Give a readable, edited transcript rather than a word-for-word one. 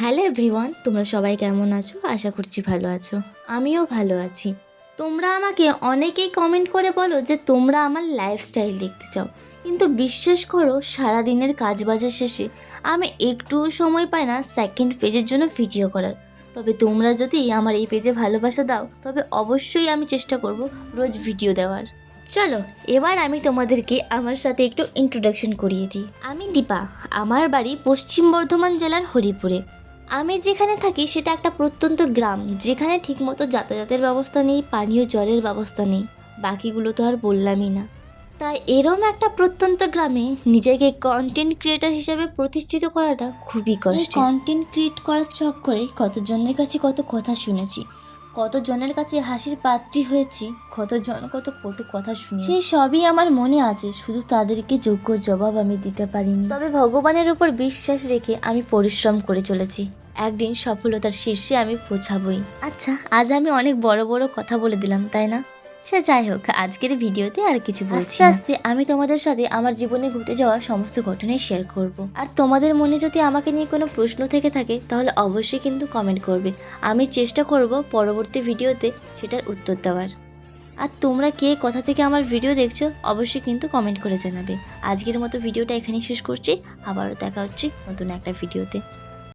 Hello everyone, তোমরা সবাই কেমন আছো? আশা করছি ভালো আছো। আমিও ভালো আছি। তোমরা আমাকে অনেকেই কমেন্ট করে বলো যে তোমরা আমার লাইফস্টাইল দেখতে চাও, কিন্তু বিশ্বাস করো সারাদিনের কাজবাজের শেষে আমি একটুও সময় পাই না সেকেন্ড পেজের জন্য ভিডিও করার। তবে তোমরা যদি আমার এই পেজে ভালোবাসা দাও তবে অবশ্যই আমি চেষ্টা করব রোজ ভিডিও দেওয়ার। চলো এবার আমি তোমাদেরকে আমার সাথে একটু ইন্ট্রোডাকশন করিয়ে দিই। আমি দীপা, আমার বাড়ি পশ্চিম বর্ধমান জেলার হরিপুরে। আমি যেখানে থাকি সেটা একটা প্রত্যন্ত গ্রাম, যেখানে ঠিকমতো যাতায়াতের ব্যবস্থা নেই, পানীয় জলের ব্যবস্থা নেই, বাকিগুলো তো আর বললামই না। তাই এরম একটা প্রত্যন্ত গ্রামে নিজেকে কন্টেন্ট ক্রিয়েটার হিসেবে প্রতিষ্ঠিত করাটা খুবই কষ্ট। কন্টেন্ট ক্রিয়েট করার চক্করে কতজনের কাছে কত কথা শুনেছি, কতজনের কাছে হাসির পাত্রী হয়েছি, কতজন কত কটু কথা শুনে, সেই সবই আমার মনে আছে, শুধু তাদেরকে যোগ্য জবাব আমি দিতে পারিনি। তবে ভগবানের উপর বিশ্বাস রেখে আমি পরিশ্রম করে চলেছি, একদিন সফলতার শীর্ষে আমি পৌঁছাবই। আচ্ছা, আজ আমি অনেক বড় বড় কথা বলে দিলাম, তাই না? সে যাই হোক, আজকের ভিডিওতে আর কিছু বলছি না। আস্তে আমি তোমাদের সাথে আমার জীবনে ঘটে যাওয়া সমস্ত ঘটনাই শেয়ার করব। আর তোমাদের মনে যদি আমাকে নিয়ে কোনো প্রশ্ন থেকে থাকে তাহলে অবশ্যই কিন্তু কমেন্ট করবে, আমি চেষ্টা করব পরবর্তী ভিডিওতে সেটার উত্তর দেওয়ার। আর তোমরা কে কোথা থেকে আমার ভিডিও দেখছো অবশ্যই কিন্তু কমেন্ট করে জানাবে। আজকের মতো ভিডিওটা এখানেই শেষ করছি, আবারও দেখা হচ্ছে নতুন একটা ভিডিওতে।